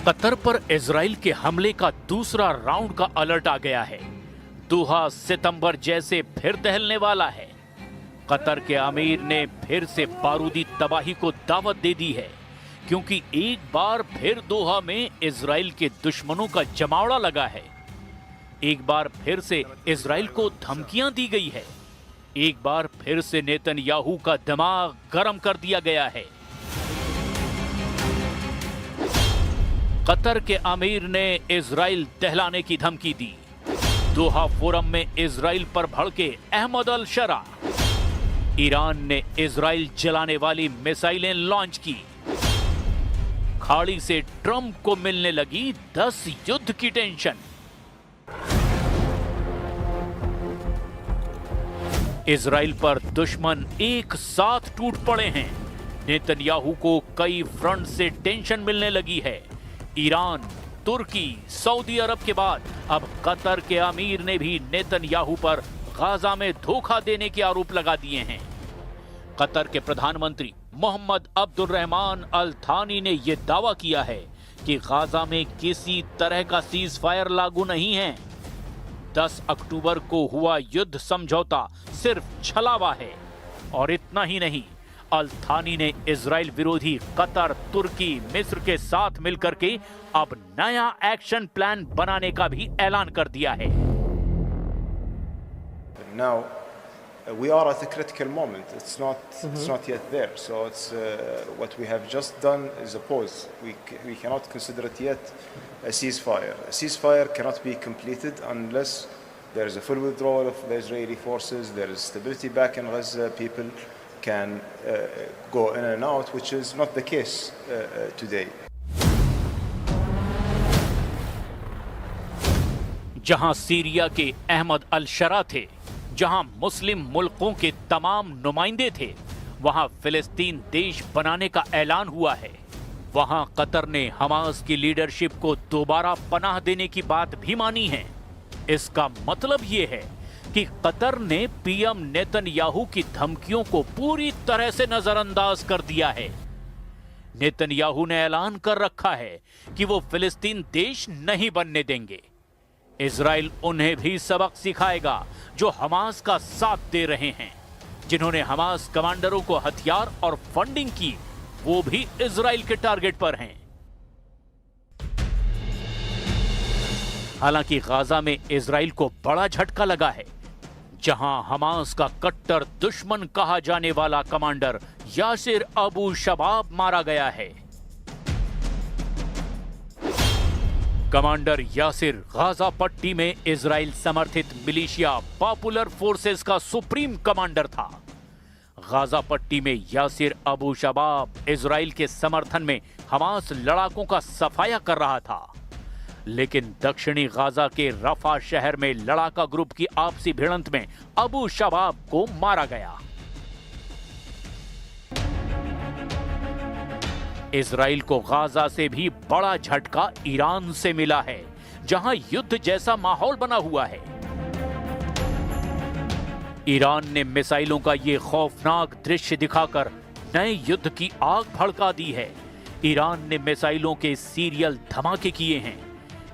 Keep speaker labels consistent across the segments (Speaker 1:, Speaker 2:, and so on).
Speaker 1: Qatar पर Israel के हमले का दूसरा राउंड का अलर्ट आ गया है। दोहा सितंबर जैसे फिर दहलने वाला है। कतर के अमीर ने फिर से बारूदी तबाही को दावत दे दी है, क्योंकि एक बार फिर दोहा में इजराइल के दुश्मनों का जमावड़ा लगा है। एक बार फिर से इजराइल को धमकियां दी गई है। एक बार फिर से नेतन्याहू का दिमाग गर्म कर दिया गया है। कतर के अमीर ने इजराइल दहलाने की धमकी दी। दोहा फोरम में इजराइल पर भड़के अहमद अल शरा। ईरान ने इजराइल जलाने वाली मिसाइलें लॉन्च की। खाड़ी से ट्रंप को मिलने लगी 10 युद्ध की टेंशन। इजराइल पर दुश्मन एक साथ टूट पड़े हैं। नेतन्याहू को कई फ्रंट से टेंशन मिलने लगी है। ईरान, तुर्की, सऊदी अरब के बाद अब कतर के अमीर ने भी नेतन्याहू पर गाजा में धोखा देने के आरोप लगा दिए हैं। कतर के प्रधानमंत्री मोहम्मद अब्दुल रहमान अल थानी ने यह दावा किया है कि गाजा में किसी तरह का सीज फायर लागू नहीं है। 10 अक्टूबर को हुआ युद्ध समझौता सिर्फ छलावा है। और इतना ही नहीं, अल थानी ने इजराइल विरोधी कतर, तुर्की, मिस्र के साथ मिलकर के अब नया एक्शन प्लान बनाने का भी ऐलान कर दिया है।
Speaker 2: Now we are at a critical moment. It's not yet there. So it's what we have just done is a pause. We cannot consider it yet a ceasefire. A ceasefire cannot be completed unless there is a full withdrawal of the Israeli forces. There is stability back in Gaza. People can go in and out, which is not the case today.
Speaker 1: जहां Syria के अहमद अल शरा थे, जहां मुस्लिम मुल्कों के तमाम नुमाइंदे थे, वहां फिलिस्तीन देश बनाने का ऐलान हुआ है। वहां कतर ने हमास की लीडरशिप को दोबारा पनाह देने की बात भी मानी है। इसका मतलब यह है कि कतर ने पीएम नेतन्याहू की धमकियों को पूरी तरह से नजरअंदाज कर दिया है। नेतन्याहू ने ऐलान कर रखा है कि वो फिलिस्तीन देश नहीं बनने देंगे। इजराइल उन्हें भी सबक सिखाएगा जो हमास का साथ दे रहे हैं। जिन्होंने हमास कमांडरों को हथियार और फंडिंग की, वो भी इजराइल के टारगेट पर हैं। हालांकि गाजा में इजराइल को बड़ा झटका लगा है, जहां हमास का कट्टर दुश्मन कहा जाने वाला कमांडर यासिर अबू शबाब मारा गया है। कमांडर यासिर गाजा पट्टी में इजराइल समर्थित मिलिशिया पॉपुलर फोर्सेस का सुप्रीम कमांडर था। गाजा पट्टी में यासिर अबू शबाब इजराइल के समर्थन में हमास लड़ाकों का सफाया कर रहा था। लेकिन दक्षिणी गाजा के रफा शहर में लड़ाका ग्रुप की आपसी भिड़ंत में अबू शबाब को मारा गया। इजराइल को गाजा से भी बड़ा झटका ईरान से मिला है, जहां युद्ध जैसा माहौल बना हुआ है। ईरान ने मिसाइलों का ये खौफनाक दृश्य दिखाकर नए युद्ध की आग भड़का दी है। ईरान ने मिसाइलों के सीरियल धमाके किए हैं।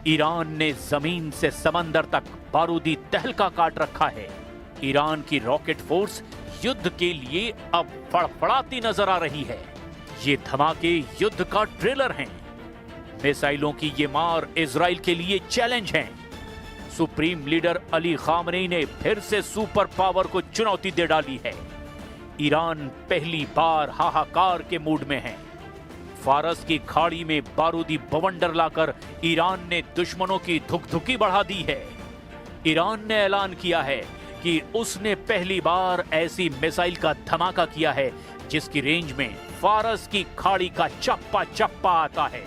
Speaker 1: ईरान ने जमीन से समंदर तक बारूदी तहलका काट रखा है। ईरान की रॉकेट फोर्स युद्ध के लिए अब फड़फड़ाती नजर आ रही है। ये धमाके युद्ध का ट्रेलर हैं। मिसाइलों की ये मार इजराइल के लिए चैलेंज है। सुप्रीम लीडर अली खामनेई ने फिर से सुपर पावर को चुनौती दे डाली है। ईरान पहली बार हाहाकार के मूड में है। फारस की खाड़ी में बारूदी बवंडर लाकर ईरान ने दुश्मनों की धुकधुकी बढ़ा दी है। ईरान ने ऐलान किया है कि उसने पहली बार ऐसी मिसाइल का धमाका किया है जिसकी रेंज में फारस की खाड़ी का चप्पा चप्पा आता है।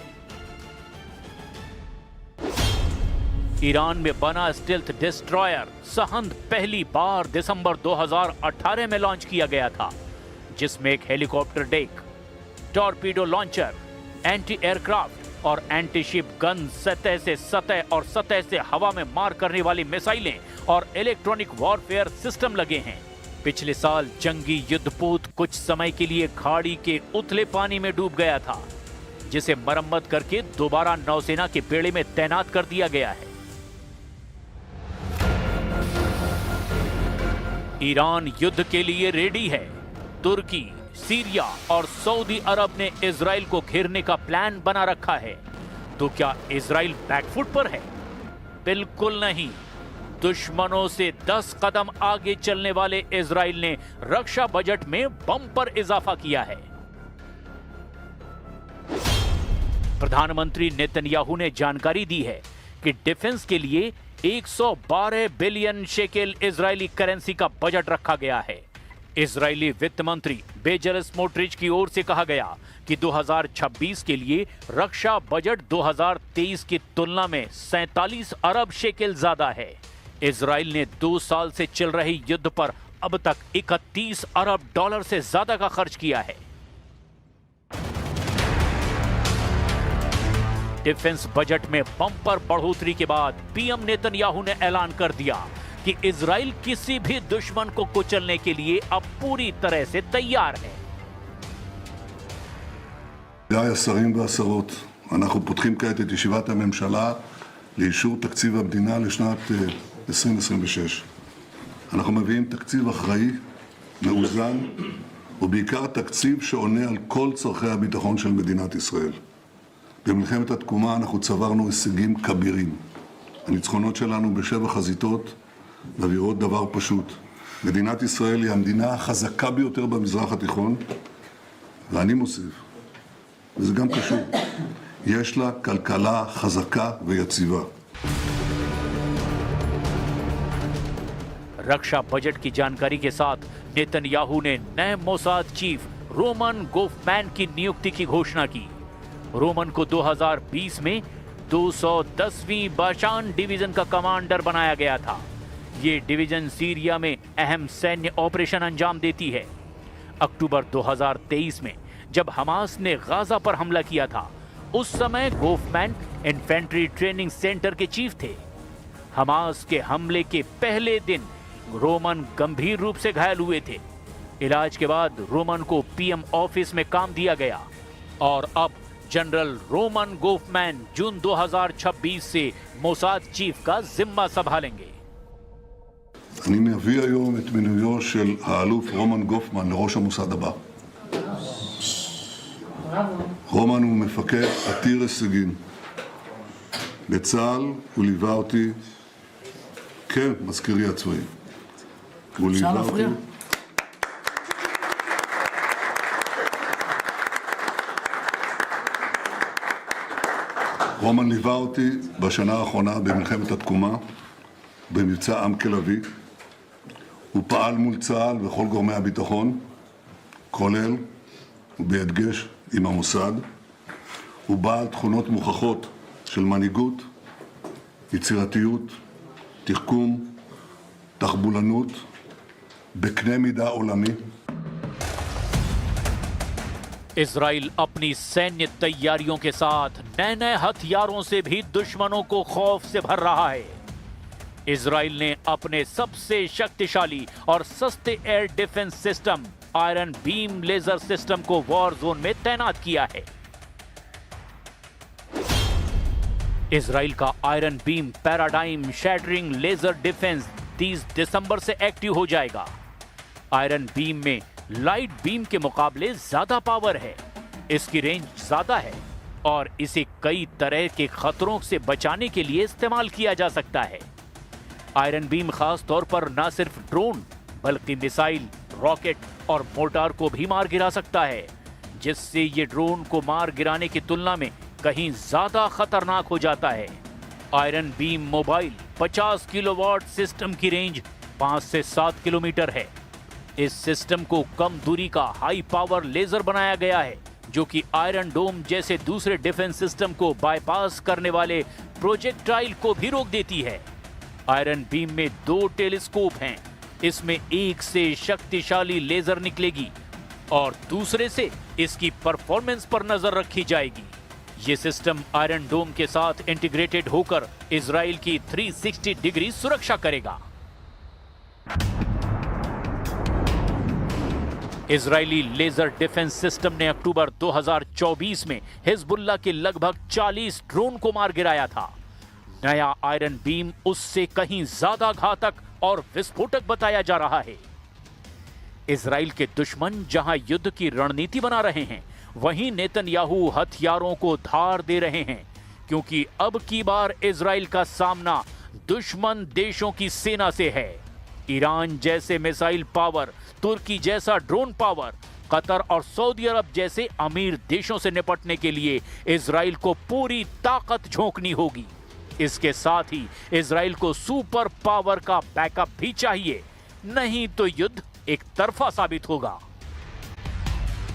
Speaker 1: ईरान में बना स्टेल्थ डिस्ट्रॉयर सहंद पहली बार दिसंबर 2018 में लॉन्च किया गया था, जिसमें एक helicopter deck, torpedo launcher, anti aircraft और एंटी शिप गन, सतह से सतह और सतह से हवा में मार करने वाली मिसाइलें और इलेक्ट्रॉनिक वॉरफेयर सिस्टम लगे हैं। पिछले साल जंगी युद्धपोत कुछ समय के लिए खाड़ी के उथले पानी में डूब गया था। जिसे मरम्मत करके दोबारा नौसेना के बेड़े में तैनात कर दिया गया है। ईरान युद्ध के लिए रेडी है। तुर्की, सीरिया और सऊदी अरब ने इजराइल को घेरने का प्लान बना रखा है। तो क्या इजराइल बैकफुट पर है? बिल्कुल नहीं। दुश्मनों से 10 कदम आगे चलने वाले इजराइल ने रक्षा बजट में बम्पर इजाफा किया है। प्रधानमंत्री नेतन्याहू ने जानकारी दी है कि डिफेंस के लिए 112 बिलियन शेकेल इजरायली करेंसी का बजट रखा गया है। इजरायली वित्त मंत्री बेजल स्मोट्रिच की ओर से कहा गया कि 2026 के लिए रक्षा बजट 2023 की तुलना में 47 अरब शेकेल ज्यादा है। इजराइल ने 2 साल से चल रहे युद्ध पर अब तक 31 अरब डॉलर से ज्यादा का खर्च किया है। डिफेंस बजट में बम्पर बढ़ोतरी के बाद पीएम नेतन्याहू ने ऐलान कर दिया कि इजराइल किसी भी दुश्मन को कुचलने के लिए अब पूरी तरह से तैयार है।
Speaker 3: השרים והשרות, אנחנו פותחים כעת את ישיבת הממשלה לאישור תקציב המדינה לשנת 2026. אנחנו מביאים תקציב אחראי, מאוזן, ובעיקר תקציב שעונה על כל צורכי הביטחון של מדינת ישראל. במלחמת התקומה אנחנו צברנו הישגים כבירים. הניצחונות שלנו בשבע חזיתות מבהירות דבר פשוט. מדינת ישראל היא המדינה החזקה ביותר במזרח התיכון, ואני מוסיף, וזה גם קשור, יש לה כלכלה חזקה ויציבה.
Speaker 1: रक्षा बजट की जानकारी के साथ नेतन्याहू ने नए मोसाद चीफ रोमन गोफमैन की नियुक्ति की घोषणा की। रोमन को 2020 में 210वीं बाशान डिवीजन का कमांडर बनाया गया था। ये डिवीजन सीरिया में अहम सैन्य ऑपरेशन अंजाम देती है। अक्टूबर 2023 में जब हमास ने गाजा पर हमला किया था, उस समय गोफमैन इन्फेंट्री ट्रेनिंग सेंटर के चीफ थे। हमास के हमले के पहले दिन रोमन गंभीर रूप से घायल हुए थे। इलाज के बाद रोमन को पीएम ऑफिस में काम दिया गया और अब जनरल रोमन गोफमैन जून 2026 से मोसाद चीफ का जिम्मा संभालेंगे।
Speaker 3: אני מביא היום את מינויו של האלוף רומן גופמן לראש המוסד הבא. רומן הוא מפקד עתיר הישגים. בצה"ל הוא ליווה אותי כמזכירי הצבאי. הוא ליווה אותי... רומן ליווה אותי בשנה האחרונה במלחמת התקומה, במבצע עם כלבי. הוא פעל מול צה"ל וכל גורמי הביטחון, כולל ובהדגש עם המוסד. הוא בעל תכונות מוכחות של מנהיגות, יצירתיות, תחכום, תחבולנות, בקנה מידה עולמי.
Speaker 1: इजराइल अपनी सैन्य तैयारियों के साथ नए नए हथियारों से भी दुश्मनों को खौफ से भर रहा है। इजराइल ने अपने सबसे शक्तिशाली और सस्ते air defence system iron beam laser system को वॉर जोन में तैनात किया है। इजराइल का iron beam paradigm shattering laser defence 30 दिसंबर से एक्टिव हो जाएगा। आयरन बीम में लाइट बीम के मुकाबले ज्यादा पावर है, इसकी रेंज ज्यादा है और इसे कई तरह के खतरों से बचाने के लिए इस्तेमाल किया जा सकता है। आयरन बीम खास तौर पर न सिर्फ ड्रोन बल्कि मिसाइल, रॉकेट और मोर्टार को भी मार गिरा सकता है, जिससे ये ड्रोन को मार गिराने की तुलना में कहीं ज्यादा खतरनाक हो जाता है। Iron beam mobile 50 kilowatt system की रेंज 5 से 7 किलोमीटर है। इस सिस्टम को कम दूरी का हाई पावर लेजर बनाया गया है, जो कि आयरन डोम जैसे दूसरे डिफेंस सिस्टम को बाईपास करने वाले प्रोजेक्टाइल को भी रोक देती है। आयरन बीम में 2 टेलीस्कोप हैं। इसमें एक से शक्तिशाली लेजर निकलेगी और दूसरे से इसकी परफॉर्मेंस पर नजर रखी जाएगी। ये सिस्टम आयरन डोम के साथ इंटीग्रेटेड होकर इजराइल की 360 डिग्री सुरक्षा करेगा। इजरायली लेजर डिफेंस सिस्टम ने अक्टूबर 2024 में हिजबुल्लाह के लगभग 40 ड्रोन को मार गिराया था। नया आयरन बीम उससे कहीं ज्यादा घातक और विस्फोटक बताया जा रहा है। इजराइल के दुश्मन जहां युद्ध की रणनीति बना रहे हैं, वहीं नेतन्याहू हथियारों को धार दे रहे हैं, क्योंकि अब की बार इजराइल का सामना दुश्मन देशों की सेना से है। ईरान जैसे मिसाइल पावर, तुर्की जैसा ड्रोन पावर, कतर और सऊदी अरब जैसे अमीर देशों से निपटने के लिए इजराइल को पूरी ताकत झोंकनी होगी। इसके साथ ही इजराइल को सुपर पावर का बैकअप भी चाहिए, नहीं तो युद्ध एक तरफा साबित होगा।